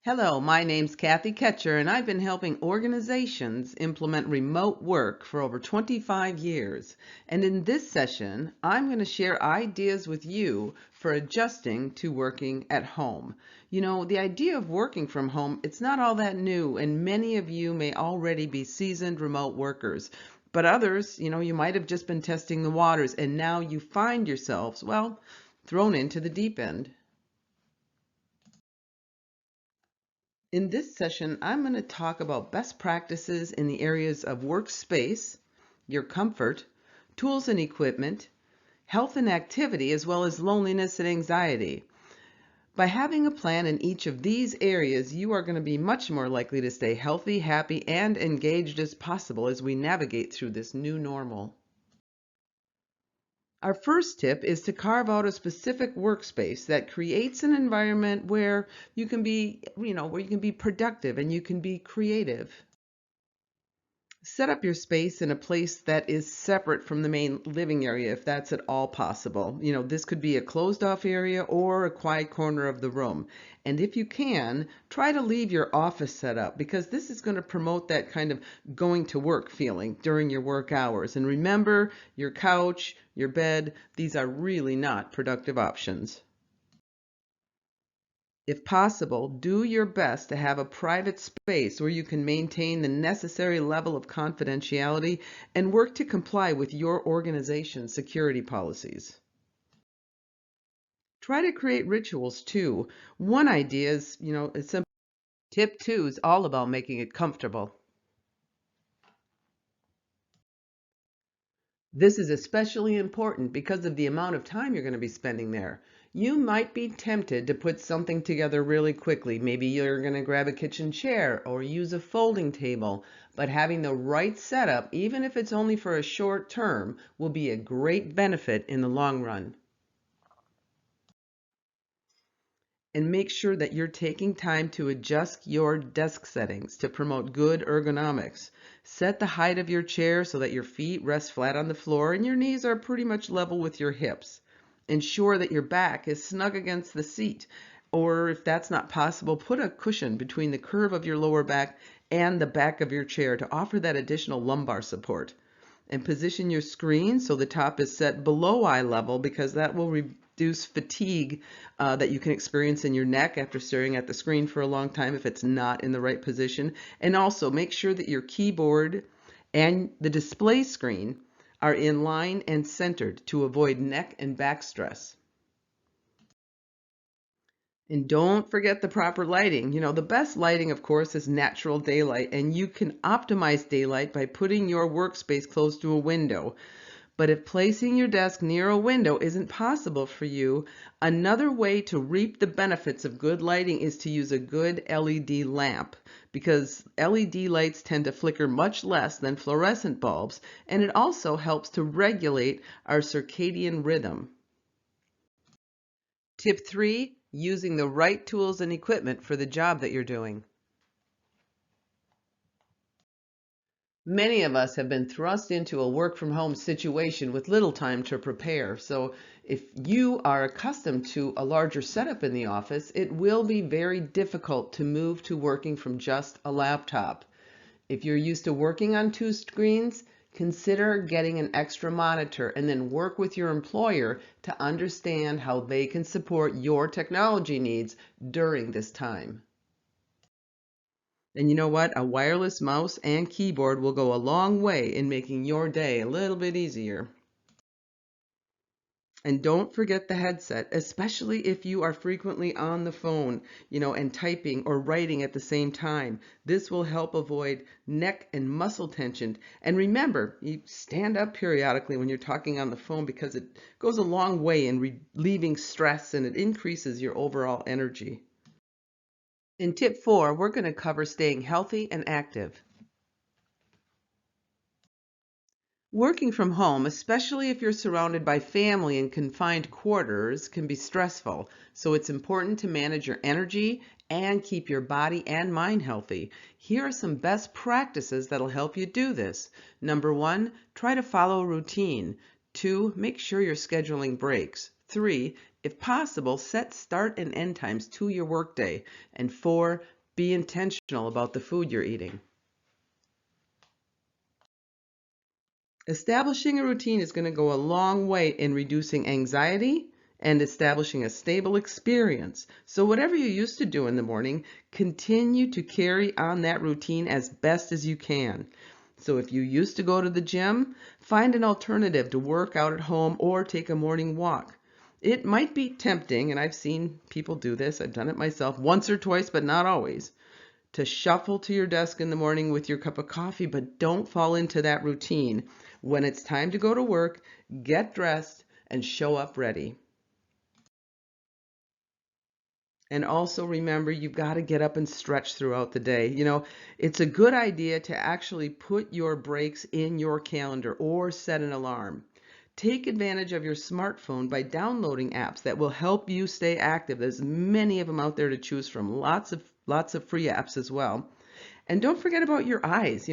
Hello, my name's Kathy Ketcher, and I've been helping organizations implement remote work for over 25 years. And in this session, I'm going to share ideas with you for adjusting to working at home. You know, the idea of working from home, it's not all that new, and many of you may already be seasoned remote workers. But others, you might have just been testing the waters, and now you find yourselves, well, thrown into the deep end. In this session, I'm going to talk about best practices in the areas of workspace, your comfort, tools and equipment, health and activity, as well as loneliness and anxiety. By having a plan in each of these areas, you are going to be much more likely to stay healthy, happy, and engaged as possible as we navigate through this new normal. Our first tip is to carve out a specific workspace that creates an environment where you can be, where you can be productive and you can be creative. Set up your space in a place that is separate from the main living area if that's at all possible. This could be a closed off area or a quiet corner of the room. And if you can, try to leave your office set up because this is going to promote that kind of going to work feeling during your work hours. And remember, your couch, your bed, these are really not productive options. If possible, do your best to have a private space where you can maintain the necessary level of confidentiality and work to comply with your organization's security policies. Try to create rituals too. One idea is simple. Tip two is all about making it comfortable. This is especially important because of the amount of time you're going to be spending there. You might be tempted to put something together really quickly. Maybe you're going to grab a kitchen chair or use a folding table, but having the right setup, even if it's only for a short term, will be a great benefit in the long run. And make sure that you're taking time to adjust your desk settings to promote good ergonomics. Set the height of your chair so that your feet rest flat on the floor and your knees are pretty much level with your hips. Ensure that your back is snug against the seat, or if that's not possible, put a cushion between the curve of your lower back and the back of your chair to offer that additional lumbar support. And position your screen so the top is set below eye level because that will reduce fatigue that you can experience in your neck after staring at the screen for a long time if it's not in the right position. And also make sure that your keyboard and the display screen are in line and centered to avoid neck and back stress. And don't forget the proper lighting. The best lighting, of course, is natural daylight, and you can optimize daylight by putting your workspace close to a window. But if placing your desk near a window isn't possible for you, another way to reap the benefits of good lighting is to use a good LED lamp, because LED lights tend to flicker much less than fluorescent bulbs, and it also helps to regulate our circadian rhythm. Tip 3, using the right tools and equipment for the job that you're doing. Many of us have been thrust into a work from home situation with little time to prepare. So if you are accustomed to a larger setup in the office, it will be very difficult to move to working from just a laptop. If you're used to working on two screens, consider getting an extra monitor and then work with your employer to understand how they can support your technology needs during this time. And you know what? A wireless mouse and keyboard will go a long way in making your day a little bit easier. And don't forget the headset, especially if you are frequently on the phone, and typing or writing at the same time. This will help avoid neck and muscle tension. And remember, you stand up periodically when you're talking on the phone because it goes a long way in relieving stress and it increases your overall energy. In tip 4, we're going to cover staying healthy and active. Working from home, especially if you're surrounded by family in confined quarters, can be stressful. So it's important to manage your energy and keep your body and mind healthy. Here are some best practices that'll help you do this. Number 1, try to follow a routine. 2, make sure you're scheduling breaks. 3, If possible, set start and end times to your workday. And 4, be intentional about the food you're eating. Establishing a routine is going to go a long way in reducing anxiety and establishing a stable experience. So whatever you used to do in the morning, continue to carry on that routine as best as you can. So if you used to go to the gym, find an alternative to work out at home or take a morning walk. It might be tempting, and I've seen people do this. I've done it myself once or twice, but not always, to shuffle to your desk in the morning with your cup of coffee, but don't fall into that routine. When it's time to go to work, get dressed and show up ready. And also remember, you've got to get up and stretch throughout the day. It's a good idea to actually put your breaks in your calendar or set an alarm. Take advantage of your smartphone by downloading apps that will help you stay active. There's many of them out there to choose from, lots of free apps as well. And don't forget about your eyes.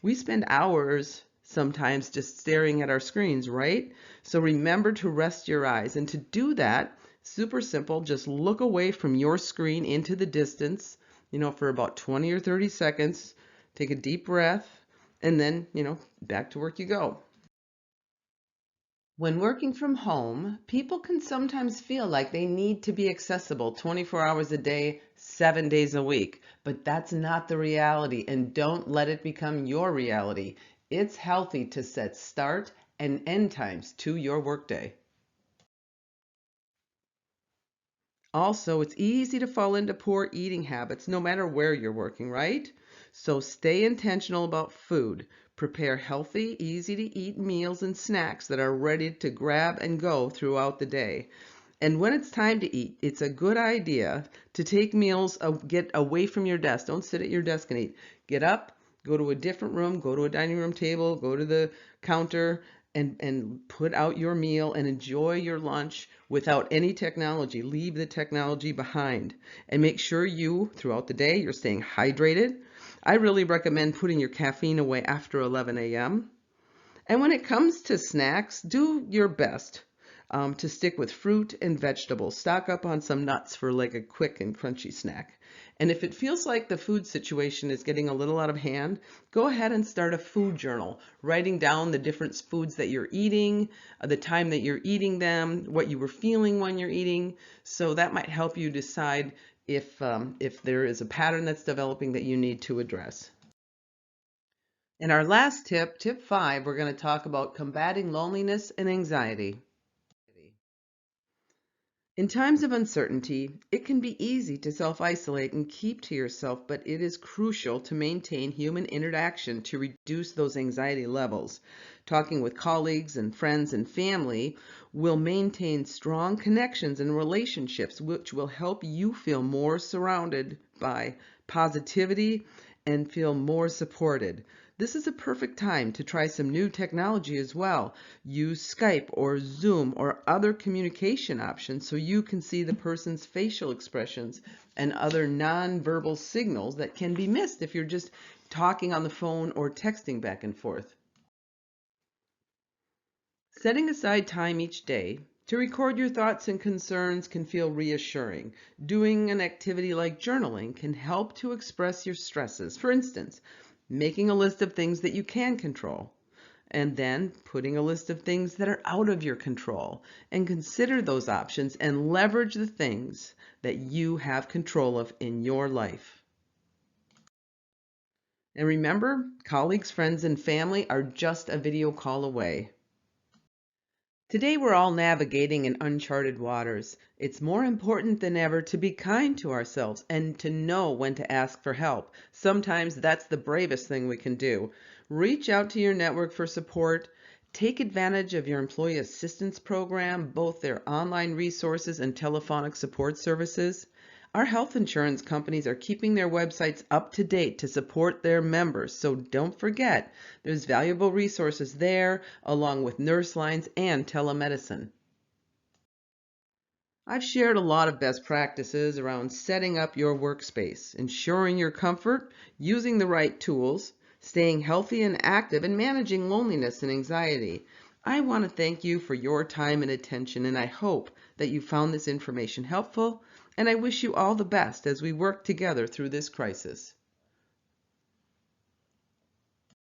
We spend hours sometimes just staring at our screens, right? So remember to rest your eyes. And to do that, super simple, just look away from your screen into the distance, for about 20 or 30 seconds. Take a deep breath, and then, back to work you go. When working from home, people can sometimes feel like they need to be accessible 24 hours a day, 7 days a week. But that's not the reality, and don't let it become your reality. It's healthy to set start and end times to your workday. Also, it's easy to fall into poor eating habits no matter where you're working, right? So stay intentional about food. Prepare healthy, easy to eat meals and snacks that are ready to grab and go throughout the day. And when it's time to eat, it's a good idea to take meals, get away from your desk. Don't sit at your desk and eat. Get up, go to a different room, go to a dining room table, go to the counter, and put out your meal and enjoy your lunch without any technology. Leave the technology behind and make sure throughout the day, you're staying hydrated. I really recommend putting your caffeine away after 11 a.m. And when it comes to snacks, do your best to stick with fruit and vegetables. Stock up on some nuts for like a quick and crunchy snack. And if it feels like the food situation is getting a little out of hand, go ahead and start a food journal, writing down the different foods that you're eating, the time that you're eating them, what you were feeling when you're eating. So that might help you decide if there is a pattern that's developing that you need to address. In our last tip, tip 5, we're going to talk about combating loneliness and anxiety. In times of uncertainty, it can be easy to self-isolate and keep to yourself, but it is crucial to maintain human interaction to reduce those anxiety levels. Talking with colleagues and friends and family will maintain strong connections and relationships, which will help you feel more surrounded by positivity and feel more supported. This is a perfect time to try some new technology as well. Use Skype or Zoom or other communication options so you can see the person's facial expressions and other nonverbal signals that can be missed if you're just talking on the phone or texting back and forth. Setting aside time each day to record your thoughts and concerns can feel reassuring. Doing an activity like journaling can help to express your stresses. For instance, making a list of things that you can control, and then putting a list of things that are out of your control. And consider those options and leverage the things that you have control of in your life. And remember, colleagues, friends, and family are just a video call away. Today we're all navigating in uncharted waters. It's more important than ever to be kind to ourselves and to know when to ask for help. Sometimes that's the bravest thing we can do. Reach out to your network for support. Take advantage of your employee assistance program, both their online resources and telephonic support services. Our health insurance companies are keeping their websites up to date to support their members, so don't forget, there's valuable resources there, along with nurse lines and telemedicine. I've shared a lot of best practices around setting up your workspace, ensuring your comfort, using the right tools, staying healthy and active, and managing loneliness and anxiety. I want to thank you for your time and attention, and I hope that you found this information helpful, and I wish you all the best as we work together through this crisis.